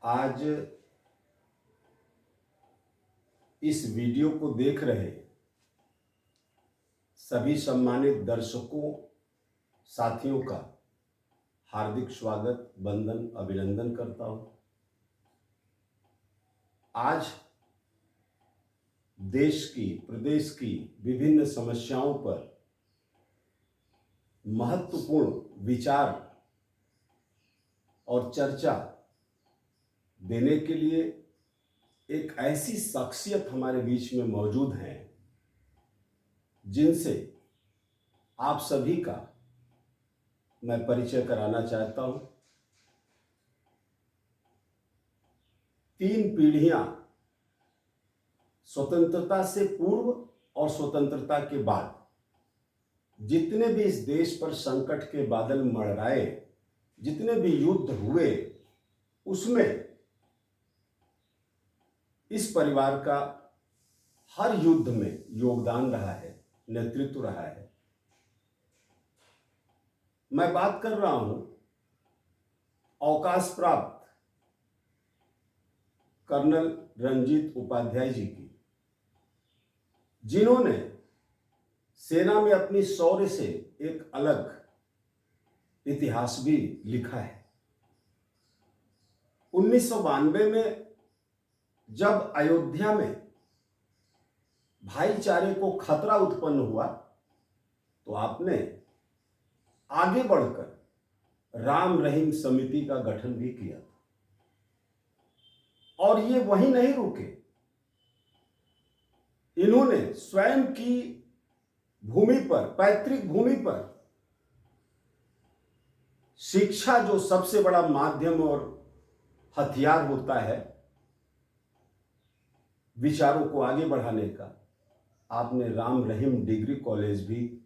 आज इस वीडियो को देख रहे सभी सम्मानित दर्शकों साथियों का हार्दिक स्वागत, वंदन, अभिनंदन करता हूं। आज देश की, प्रदेश की विभिन्न समस्याओं पर महत्वपूर्ण विचार और चर्चा देने के लिए एक ऐसी शख्सियत हमारे बीच में मौजूद हैं जिनसे आप सभी का मैं परिचय कराना चाहता हूं। 3 पीढ़ियां स्वतंत्रता से पूर्व और स्वतंत्रता के बाद जितने भी इस देश पर संकट के बादल मंडराए, जितने भी युद्ध हुए, उसमें इस परिवार का हर युद्ध में योगदान रहा है, नेतृत्व रहा है। मैं बात कर रहा हूं अवकाश प्राप्त कर्नल रंजीत उपाध्याय जी की, जिन्होंने सेना में अपनी शौर्य से एक अलग इतिहास भी लिखा है। 1992 में जब अयोध्या में भाईचारे को खतरा उत्पन्न हुआ तो आपने आगे बढ़कर राम रहीम समिति का गठन भी किया था। और ये वहीं नहीं रुके, इन्होंने स्वयं की भूमि पर, पैतृक भूमि पर शिक्षा, जो सबसे बड़ा माध्यम और हथियार होता है विचारों को आगे बढ़ाने का, आपने राम रहीम डिग्री कॉलेज भी,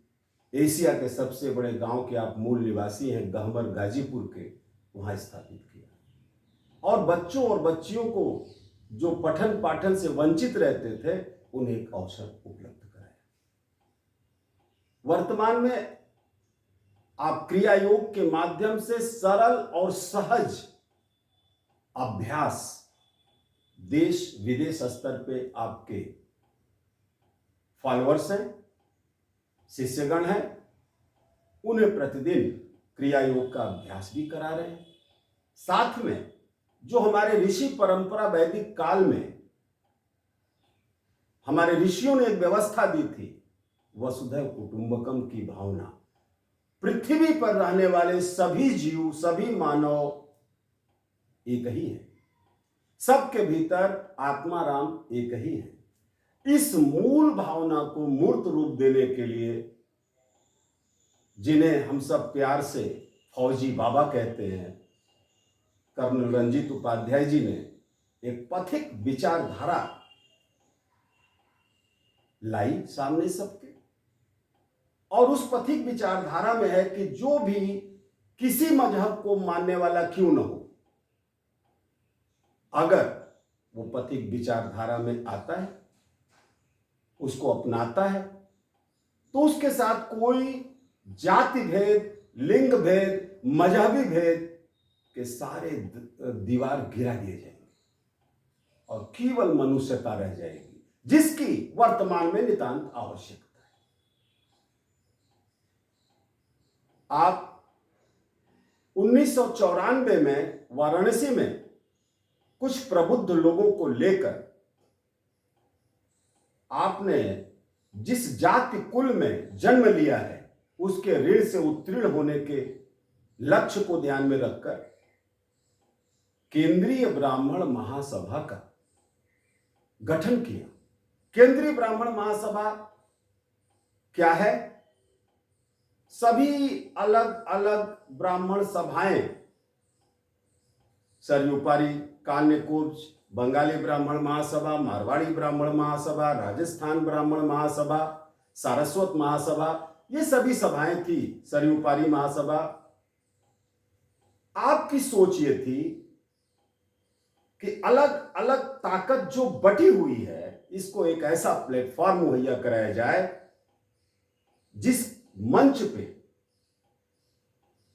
एशिया के सबसे बड़े गांव के आप मूल निवासी हैं, गहमर गाजीपुर के, वहां स्थापित किया। और बच्चों और बच्चियों को जो पठन पाठन से वंचित रहते थे, उन्हें एक अवसर उपलब्ध कराया। वर्तमान में आप क्रिया योग के माध्यम से सरल और सहज अभ्यास देश विदेश स्तर पे आपके फॉलोअर्स हैं, शिष्यगण हैं, उन्हें प्रतिदिन क्रिया योग का अभ्यास भी करा रहे हैं। साथ में जो हमारे ऋषि परंपरा वैदिक काल में हमारे ऋषियों ने एक व्यवस्था दी थी, वसुधैव कुटुंबकम की भावना, पृथ्वी पर रहने वाले सभी जीव, सभी मानव एक ही है, सबके भीतर आत्मा राम एक ही है। इस मूल भावना को मूर्त रूप देने के लिए, जिन्हें हम सब प्यार से फौजी बाबा कहते हैं, कर्नल रंजीत उपाध्याय जी ने एक पथिक विचारधारा लाई सामने सबके। और उस पथिक विचारधारा में है कि जो भी किसी मजहब को मानने वाला क्यों न हो, अगर वो पथिक विचारधारा में आता है, उसको अपनाता है, तो उसके साथ कोई जाति भेद, लिंग भेद, मजहबी भेद के सारे दीवार गिरा दिए जाएंगे और केवल मनुष्यता रह जाएगी, जिसकी वर्तमान में नितांत आवश्यकता है। आप 1994 में वाराणसी में कुछ प्रबुद्ध लोगों को लेकर आपने जिस जाति कुल में जन्म लिया है, उसके ऋण से उत्तीर्ण होने के लक्ष्य को ध्यान में रखकर केंद्रीय ब्राह्मण महासभा का गठन किया। केंद्रीय ब्राह्मण महासभा क्या है? सभी अलग अलग ब्राह्मण सभाएं, सरयू पारी, कान्यकूट, बंगाली ब्राह्मण महासभा, मारवाड़ी ब्राह्मण महासभा, राजस्थान ब्राह्मण महासभा, सारस्वत महासभा, ये सभी सभाएं थी, सरयू पारी महासभा। आपकी सोच ये थी कि अलग अलग ताकत जो बटी हुई है, इसको एक ऐसा प्लेटफॉर्म मुहैया कराया जाए जिस मंच पे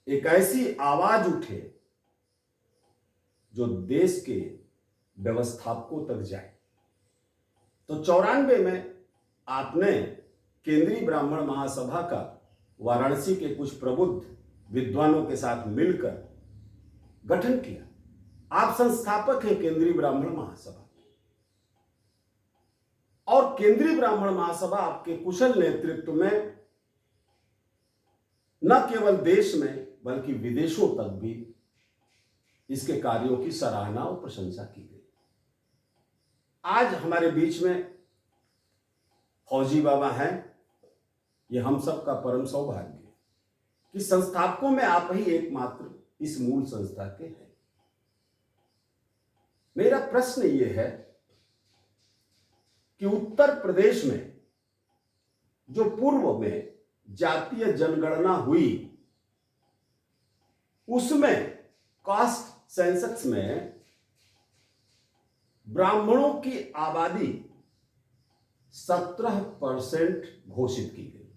एक ऐसी आवाज उठे जो देश के व्यवस्थापकों तक जाए। तो 94 में आपने केंद्रीय ब्राह्मण महासभा का वाराणसी के कुछ प्रबुद्ध विद्वानों के साथ मिलकर गठन किया। आप संस्थापक हैं केंद्रीय ब्राह्मण महासभा। और केंद्रीय ब्राह्मण महासभा आपके कुशल नेतृत्व में न केवल देश में बल्कि विदेशों तक भी इसके कार्यों की सराहना और प्रशंसा की गई। आज हमारे बीच में फौजी बाबा हैं। ये हम सब का परम सौभाग्य है कि संस्थापकों में आप ही एकमात्र इस मूल संस्था के हैं। मेरा प्रश्न यह है कि उत्तर प्रदेश में जो पूर्व में जातीय जनगणना हुई, उसमें कास्ट सेंसस में ब्राह्मणों की आबादी 17% घोषित की गई।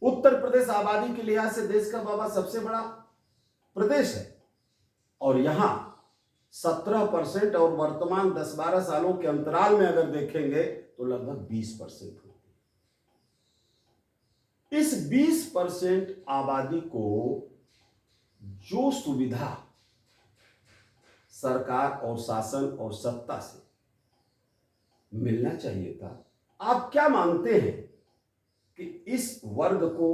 उत्तर प्रदेश आबादी के लिहाज से देश का बाबा सबसे बड़ा प्रदेश है और यहां 17% और वर्तमान 10-12 सालों के अंतराल में अगर देखेंगे तो लगभग 20% होती है। इस 20% आबादी को जो सुविधा सरकार और शासन और सत्ता से मिलना चाहिए था, आप क्या मानते हैं कि इस वर्ग को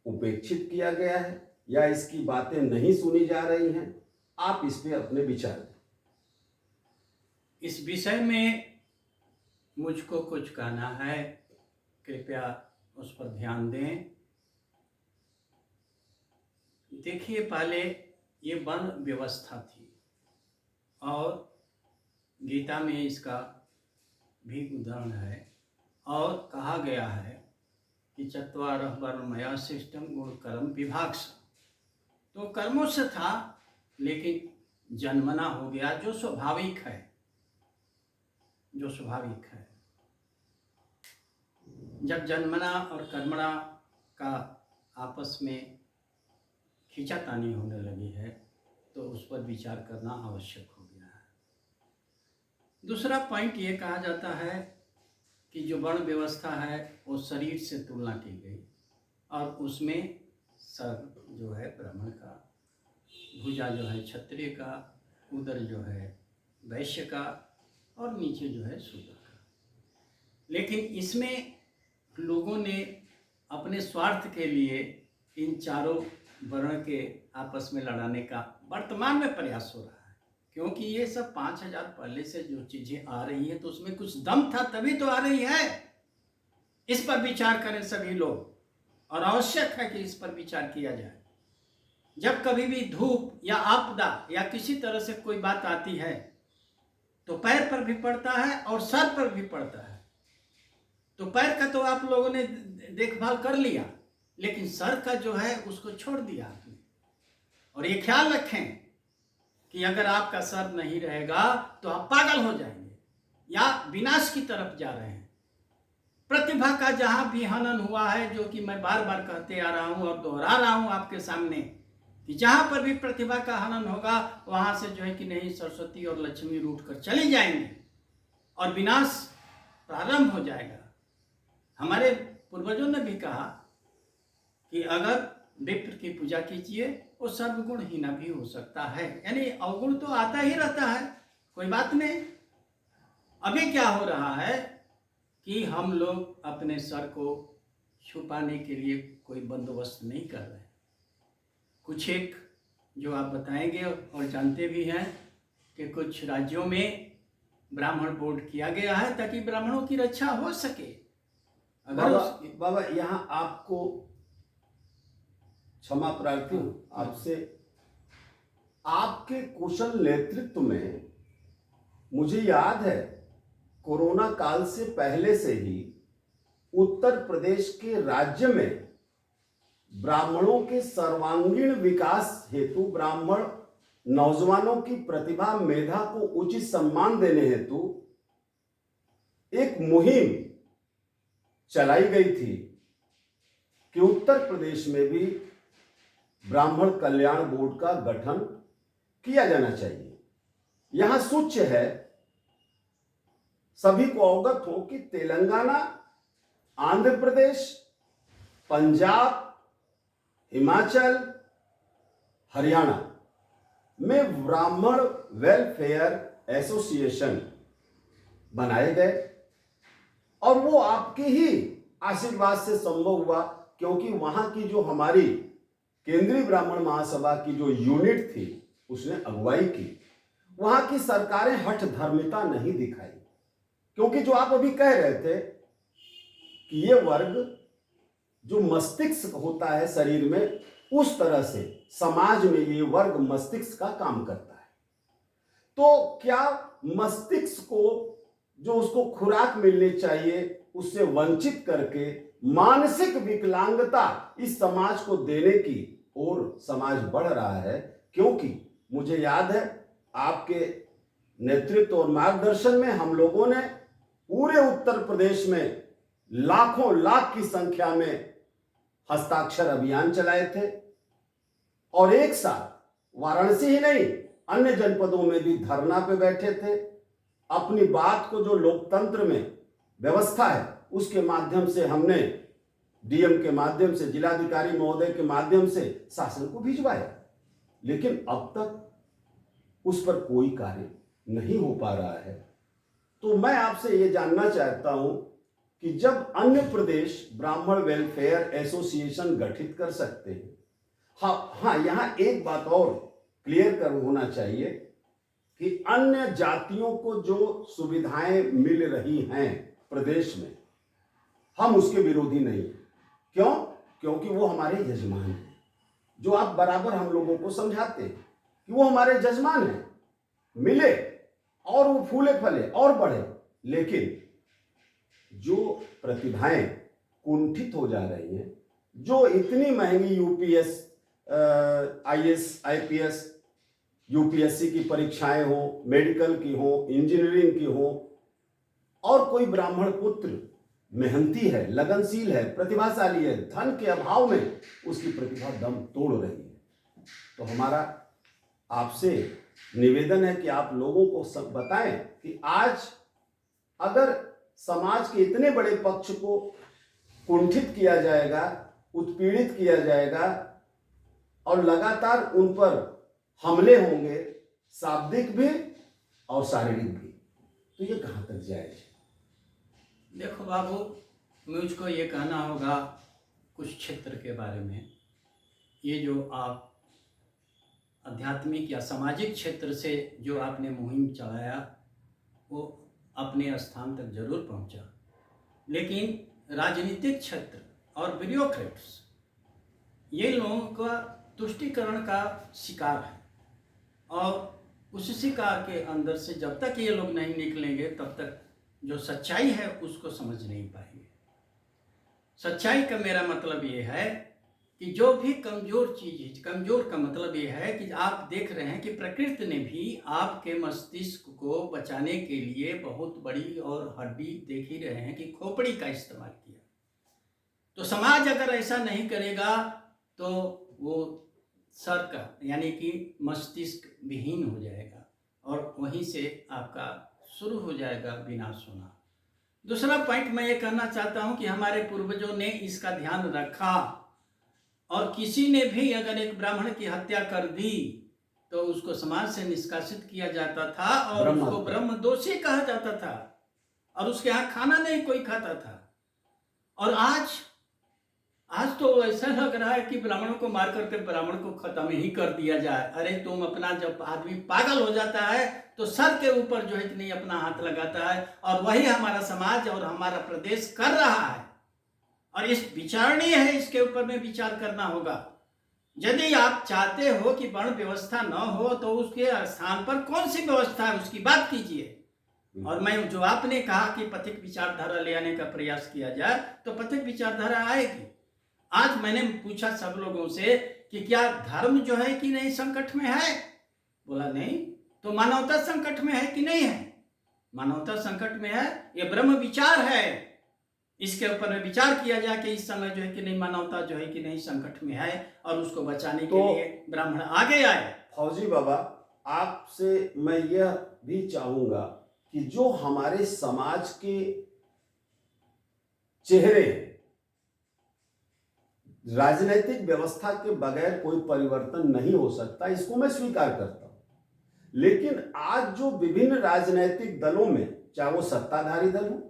उपेक्षित किया गया है या इसकी बातें नहीं सुनी जा रही हैं? आप इस पे अपने विचार दें। इस विषय में मुझको कुछ कहना है, कृपया उस पर ध्यान दें। देखिए, पहले ये वर्ण व्यवस्था थी और गीता में इसका भी उदाहरण है और कहा गया है कि चत्वारः वर्णमया सिस्टम गुण कर्म विभाग। तो कर्मों से था, लेकिन जन्मना हो गया जो स्वाभाविक है, जो स्वाभाविक है। जब जन्मना और कर्मणा का आपस में खींचातानी होने लगी है तो उस पर विचार करना आवश्यक हो गया है। दूसरा पॉइंट ये कहा जाता है कि जो वर्ण व्यवस्था है वो शरीर से तुलना की गई और उसमें सर जो है ब्राह्मण का, भुजा जो है क्षत्रिय का, उदर जो है वैश्य का और नीचे जो है शूद्र का। लेकिन इसमें लोगों ने अपने स्वार्थ के लिए इन चारों वर्ण के आपस में लड़ाने का वर्तमान में प्रयास हो रहा है, क्योंकि ये सब 5000 पहले से जो चीजें आ रही है तो उसमें कुछ दम था तभी तो आ रही है। इस पर विचार करें सभी लोग और आवश्यक है कि इस पर विचार किया जाए। जब कभी भी धूप या आपदा या किसी तरह से कोई बात आती है तो पैर पर भी पड़ता है और सर पर भी पड़ता है। तो पैर का तो आप लोगों ने देखभाल कर लिया, लेकिन सर का जो है उसको छोड़ दिया आपने। और ये ख्याल रखें कि अगर आपका सर नहीं रहेगा तो आप पागल हो जाएंगे या विनाश की तरफ जा रहे हैं। प्रतिभा का जहां भी हनन हुआ है, जो कि मैं बार बार कहते आ रहा हूं और दोहरा रहा हूं आपके सामने, कि जहां पर भी प्रतिभा का हनन होगा वहां से जो है कि नहीं सरस्वती और लक्ष्मी रूठ कर चली जाएंगी और विनाश प्रारंभ हो जाएगा। हमारे पूर्वजों ने भी कहा कि अगर विप्र की पूजा कीजिए वो सर्वगुण हीना भी हो सकता है, यानी अवगुण तो आता ही रहता है, कोई बात नहीं। अभी क्या हो रहा है कि हम लोग अपने सर को छुपाने के लिए कोई बंदोबस्त नहीं कर रहे। कुछ एक जो आप बताएंगे और जानते भी हैं कि कुछ राज्यों में ब्राह्मण बोर्ड किया गया है ताकि ब्राह्मणों की रक्षा हो सके। बाबा यहाँ आपको क्षमा प्रार्थी हूं आपसे। आपके कुशल नेतृत्व में मुझे याद है कोरोना काल से पहले से ही उत्तर प्रदेश के राज्य में ब्राह्मणों के सर्वांगीण विकास हेतु, ब्राह्मण नौजवानों की प्रतिभा मेधा को उचित सम्मान देने हेतु एक मुहिम चलाई गई थी कि उत्तर प्रदेश में भी ब्राह्मण कल्याण बोर्ड का गठन किया जाना चाहिए। यहां सूच्य है, सभी को अवगत हो कि तेलंगाना, आंध्र प्रदेश, पंजाब, हिमाचल, हरियाणा में ब्राह्मण वेलफेयर एसोसिएशन बनाए गए और वो आपके ही आशीर्वाद से संभव हुआ, क्योंकि वहां की जो हमारी केंद्रीय ब्राह्मण महासभा की जो यूनिट थी उसने अगुवाई की। वहां की सरकारें हठ धर्मिता नहीं दिखाई, क्योंकि जो आप अभी कह रहे थे कि ये वर्ग जो मस्तिष्क होता है शरीर में, उस तरह से समाज में ये वर्ग मस्तिष्क का काम करता है। तो क्या मस्तिष्क को जो उसको खुराक मिलनी चाहिए उससे वंचित करके मानसिक विकलांगता इस समाज को देने की ओर समाज बढ़ रहा है? क्योंकि मुझे याद है आपके नेतृत्व और मार्गदर्शन में हम लोगों ने पूरे उत्तर प्रदेश में लाखों लाख की संख्या में हस्ताक्षर अभियान चलाए थे और एक साथ वाराणसी ही नहीं अन्य जनपदों में भी धरना पे बैठे थे। अपनी बात को जो लोकतंत्र में व्यवस्था है उसके माध्यम से हमने डीएम के माध्यम से, जिलाधिकारी महोदय के माध्यम से शासन को भिजवाया, लेकिन अब तक उस पर कोई कार्य नहीं हो पा रहा है। तो मैं आपसे ये जानना चाहता हूं कि जब अन्य प्रदेश ब्राह्मण वेलफेयर एसोसिएशन गठित कर सकते हैं, हाँ यहां एक बात और क्लियर कर होना चाहिए कि अन्य जातियों को जो सुविधाएं मिल रही हैं प्रदेश में, हम उसके विरोधी नहीं। क्यों? क्योंकि वो हमारे यजमान हैं, जो आप बराबर हम लोगों को समझाते हैं कि वो हमारे यजमान हैं, मिले और वो फूले फले और बढ़े। लेकिन जो प्रतिभाएं कुंठित हो जा रही हैं, जो इतनी महंगी यूपीएस, आईएएस, आईपीएस, यूपीएससी की परीक्षाएं हो, मेडिकल की हो, इंजीनियरिंग की हो, और कोई ब्राह्मण पुत्र मेहनती है, लगनशील है, प्रतिभाशाली है, धन के अभाव में उसकी प्रतिभा दम तोड़ रही है। तो हमारा आपसे निवेदन है कि आप लोगों को सब बताएं कि आज अगर समाज के इतने बड़े पक्ष को कुंठित किया जाएगा, उत्पीड़ित किया जाएगा और लगातार उन पर हमले होंगे, शाब्दिक भी और शारीरिक भी, तो ये कहां तक जाएगा? देखो बाबू, मुझको ये कहना होगा कुछ क्षेत्र के बारे में। ये जो आप आध्यात्मिक या सामाजिक क्षेत्र से जो आपने मुहिम चलाया वो अपने स्थान तक जरूर पहुंचा, लेकिन राजनीतिक क्षेत्र और ब्यूरोक्रेट्स ये लोगों का तुष्टीकरण का शिकार है, और उस शिकार के अंदर से जब तक ये लोग नहीं निकलेंगे तब तक जो सच्चाई है उसको समझ नहीं पाएंगे। सच्चाई का मेरा मतलब ये है कि जो भी कमजोर चीज, कमजोर का मतलब ये है कि आप देख रहे हैं कि प्रकृति ने भी आपके मस्तिष्क को बचाने के लिए बहुत बड़ी और हड्डी देख ही रहे हैं कि खोपड़ी का इस्तेमाल किया। तो समाज अगर ऐसा नहीं करेगा तो वो सर का यानी कि मस्तिष्क विहीन हो जाएगा और वहीं से आपका शुरू हो जाएगा विनाश होना। दूसरा पॉइंट मैं ये कहना चाहता हूं कि हमारे पूर्वजों ने इसका ध्यान रखा, और किसी ने भी अगर एक ब्राह्मण की हत्या कर दी तो उसको समाज से निष्कासित किया जाता था और उसको ब्रह्म दोषी कहा जाता था और उसके यहाँ खाना नहीं कोई खाता था। और आज तो ऐसा लग रहा है कि ब्राह्मणों को मार करके ब्राह्मण को खत्म ही कर दिया जाए। अरे तुम अपना, जब आदमी पागल हो जाता है तो सर के ऊपर जो है कि नहीं अपना हाथ लगाता है, और वही हमारा समाज और हमारा प्रदेश कर रहा है। और इस विचारणीय है, इसके ऊपर में विचार करना होगा। यदि आप चाहते हो कि वर्ण व्यवस्था न हो तो उसके स्थान पर कौन सी व्यवस्था है उसकी बात कीजिए। और मैं जो आपने कहा कि पथिक विचारधारा ले आने का प्रयास किया जाए तो पथिक विचारधारा आएगी। आज मैंने पूछा सब लोगों से कि क्या धर्म जो है कि नहीं संकट में है, बोला नहीं। तो मानवता संकट में है कि नहीं है? मानवता संकट में है। ये ब्रह्म विचार है, इसके ऊपर में विचार किया जाए कि इस समय जो है कि नहीं मानवता जो है कि नहीं संकट में है और उसको बचाने के लिए ब्राह्मण आगे आए। फौजी बाबा, आपसे मैं यह भी चाहूंगा कि जो हमारे समाज के चेहरे हैं, राजनीतिक व्यवस्था के बगैर कोई परिवर्तन नहीं हो सकता, इसको मैं स्वीकार करता हूं। लेकिन आज जो विभिन्न राजनीतिक दलों में, चाहे वो सत्ताधारी दल हो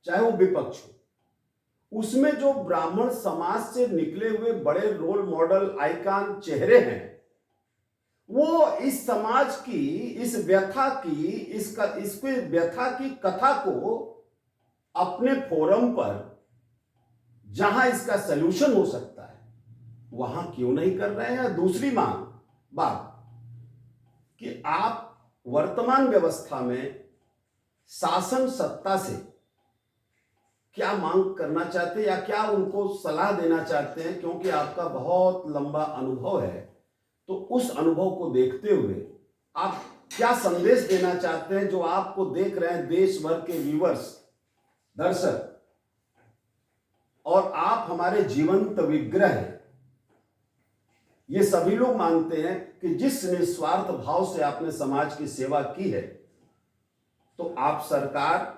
चाहे वो विपक्ष हो, उसमें जो ब्राह्मण समाज से निकले हुए बड़े रोल मॉडल आइकॉन चेहरे हैं, वो इस समाज की इस व्यथा की इसके व्यथा की कथा को अपने फोरम पर, जहां इसका सलूशन हो सकता है, वहां क्यों नहीं कर रहे हैं। दूसरी बात कि आप वर्तमान व्यवस्था में शासन सत्ता से क्या मांग करना चाहते हैं या क्या उनको सलाह देना चाहते हैं, क्योंकि आपका बहुत लंबा अनुभव है, तो उस अनुभव को देखते हुए आप क्या संदेश देना चाहते हैं जो आपको देख रहे हैं देश भर के व्यूअर्स, दर्शक, और आप हमारे जीवंत विग्रह हैं। ये सभी लोग मानते हैं कि जिस निस्वार्थ भाव से आपने समाज की सेवा की है, तो आप सरकार,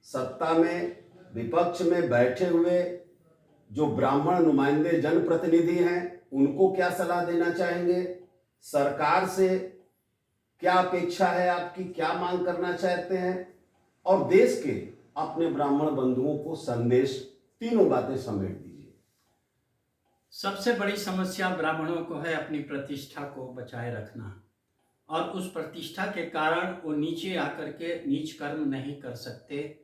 सत्ता में, विपक्ष में बैठे हुए जो ब्राह्मण नुमाइंदे जनप्रतिनिधि हैं, उनको क्या सलाह देना चाहेंगे। सरकार से क्या अपेक्षा है आपकी, क्या मांग करना चाहते हैं, और देश के अपने ब्राह्मण बंधुओं को संदेश, तीनों बातें समेट दीजिए। सबसे बड़ी समस्या ब्राह्मणों को है अपनी प्रतिष्ठा को बचाए रखना, और उस प्रतिष्ठा के कारण वो नीचे आकर के नीच कर्म नहीं कर सकते,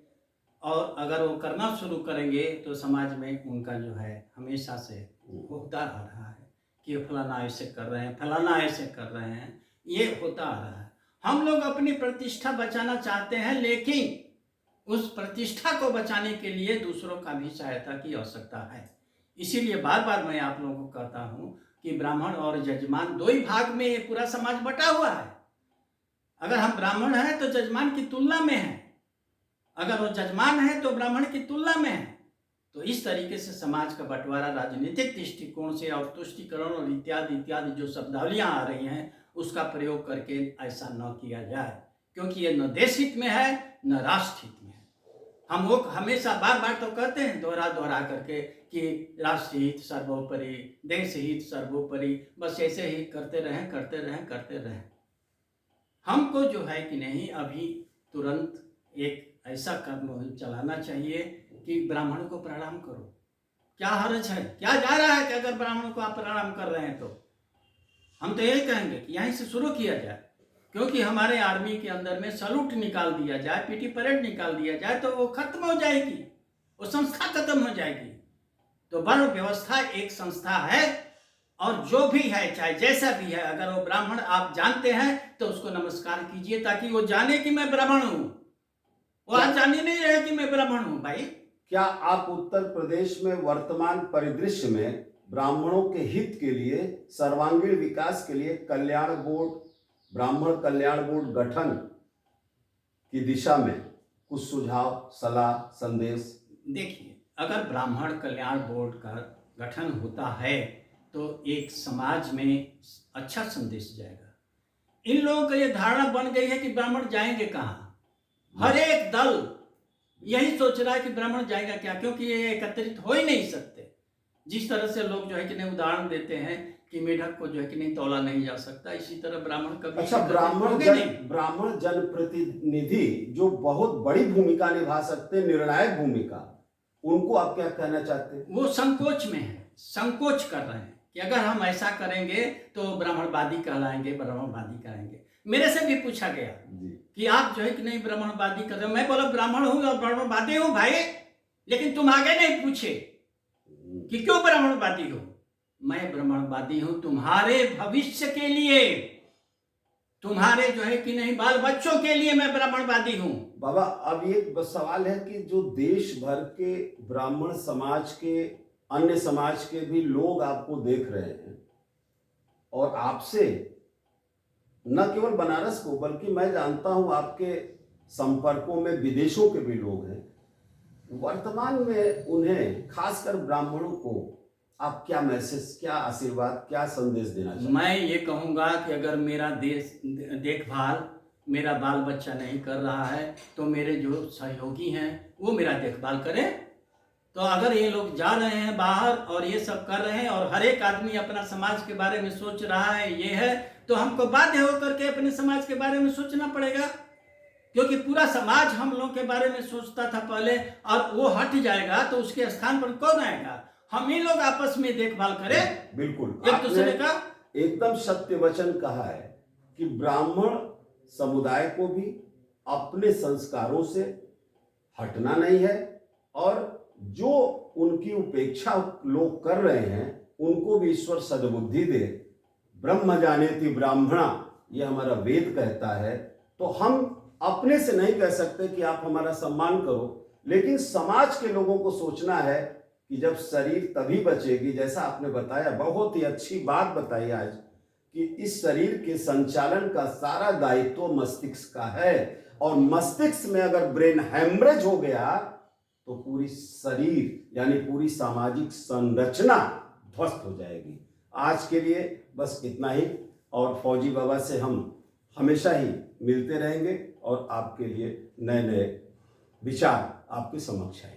और अगर वो करना शुरू करेंगे तो समाज में उनका जो है हमेशा से होता आ रहा है कि फलाना ऐसे कर रहे हैं, फलाना ऐसे कर रहे हैं, ये होता आ रहा है। हम लोग अपनी प्रतिष्ठा बचाना चाहते हैं, लेकिन उस प्रतिष्ठा को बचाने के लिए दूसरों का भी सहायता की आवश्यकता है। इसीलिए बार बार मैं आप लोगों को कहता हूँ कि ब्राह्मण और जजमान दो ही भाग में ये पूरा समाज बटा हुआ है। अगर हम ब्राह्मण हैं तो जजमान की तुलना में हैं, अगर वो जजमान है तो ब्राह्मण की तुलना में है। तो इस तरीके से समाज का बंटवारा राजनीतिक दृष्टिकोण से और तुष्टिकरण और इत्यादि इत्यादि जो शब्दावलियां आ रही हैं, उसका प्रयोग करके ऐसा न किया जाए, क्योंकि ये न देश हित में है न राष्ट्र हित में है। हम लोग हमेशा बार बार तो कहते हैं दोहरा करके कि राष्ट्र हित सर्वोपरि, देश हित सर्वोपरि, बस ऐसे ही करते रहें। हमको जो है कि नहीं, अभी तुरंत एक ऐसा कर्म चलाना चाहिए कि ब्राह्मणों को प्रणाम करो। क्या हर्ज है, क्या जा रहा है कि अगर ब्राह्मणों को आप प्रणाम कर रहे हैं तो हम तो यही कहेंगे कि यहीं से शुरू किया जाए, क्योंकि हमारे आर्मी के अंदर में सलूट निकाल दिया जाए, पीटी परेड निकाल दिया जाए तो वो खत्म हो जाएगी, वो संस्था खत्म हो जाएगी। तो वर्ण व्यवस्था एक संस्था है, और जो भी है चाहे जैसा भी है, अगर वो ब्राह्मण आप जानते हैं तो उसको नमस्कार कीजिए, ताकि वो जाने कि मैं ब्राह्मण हूं। वो आज जाने नहीं रहे कि मैं ब्राह्मण हूं। भाई, क्या आप उत्तर प्रदेश में वर्तमान परिदृश्य में ब्राह्मणों के हित के लिए, सर्वांगीण विकास के लिए कल्याण बोर्ड, ब्राह्मण कल्याण बोर्ड गठन की दिशा में कुछ सुझाव, सलाह, संदेश? देखिए, अगर ब्राह्मण कल्याण बोर्ड का गठन होता है तो एक समाज में अच्छा संदेश जाएगा। इन लोगों की ये धारणा बन गई है कि ब्राह्मण जाएंगे कहाँ। हर एक दल यही सोच रहा है कि ब्राह्मण जाएगा क्या, क्योंकि ये एकत्रित हो ही नहीं सकते। जिस तरह से लोग जो है कि नहीं उदाहरण देते हैं कि मेढक को जो है कि नहीं तौला नहीं जा सकता, इसी तरह ब्राह्मण कभी, अच्छा, ब्राह्मण जनप्रतिनिधि जो बहुत बड़ी भूमिका निभा सकते हैं, निर्णायक भूमिका, उनको आप क्या कहना चाहते हैं? वो संकोच में है, संकोच कर रहे हैं कि अगर हम ऐसा करेंगे तो ब्राह्मणवादी कहलाएंगे, ब्राह्मणवादी करेंगे। मेरे से भी पूछा गया कि आप जो है कि नहीं ब्राह्मणवादी कर रहे हो। मैं बोला ब्राह्मण हूं और ब्राह्मणवादी हूं भाई, लेकिन तुम आगे नहीं पूछे कि क्यों ब्राह्मणवादी हो। मैं ब्राह्मणवादी हूं तुम्हारे भविष्य के लिए, तुम्हारे जो है कि नहीं बाल बच्चों के लिए मैं ब्राह्मणवादी हूं। बाबा, अब ये सवाल है कि जो देश भर के ब्राह्मण समाज के, अन्य समाज के भी लोग आपको देख रहे हैं, और आपसे न केवल बनारस को, बल्कि मैं जानता हूं आपके संपर्कों में विदेशों के भी लोग हैं, वर्तमान में उन्हें, खासकर ब्राह्मणों को, आप क्या मैसेज, क्या आशीर्वाद, क्या संदेश देना चाहते हैं? मैं ये कहूँगा कि अगर मेरा देखभाल मेरा बाल बच्चा नहीं कर रहा है तो मेरे जो सहयोगी हैं वो मेरा देखभाल करें। तो अगर ये लोग जा रहे हैं बाहर और ये सब कर रहे हैं और हर एक आदमी अपना समाज के बारे में सोच रहा है, ये है, तो हमको बाध्य होकर के अपने समाज के बारे में सोचना पड़ेगा, क्योंकि पूरा समाज हम लोग के बारे में सोचता था पहले, और वो हट जाएगा तो उसके स्थान पर कौन आएगा? हम ही लोग आपस में देखभाल करें बिल्कुल, एक दूसरे का। एकदम सत्य वचन कहा है कि ब्राह्मण समुदाय को भी अपने संस्कारों से हटना नहीं है, और जो उनकी उपेक्षा लोग कर रहे हैं उनको भी ईश्वर सद्बुद्धि दे। ब्रह्म जानेति ब्राह्मणा, ये हमारा वेद कहता है। तो हम अपने से नहीं कह सकते कि आप हमारा सम्मान करो, लेकिन समाज के लोगों को सोचना है कि जब शरीर तभी बचेगी, जैसा आपने बताया, बहुत ही अच्छी बात बताई आज, कि इस शरीर के संचालन का सारा दायित्व मस्तिष्क का है, और मस्तिष्क में अगर ब्रेन हैमरेज हो गया तो पूरी शरीर यानी पूरी सामाजिक संरचना ध्वस्त हो जाएगी। आज के लिए बस इतना ही, और फौजी बाबा से हम हमेशा ही मिलते रहेंगे और आपके लिए नए नए विचार आपके समक्ष आएंगे।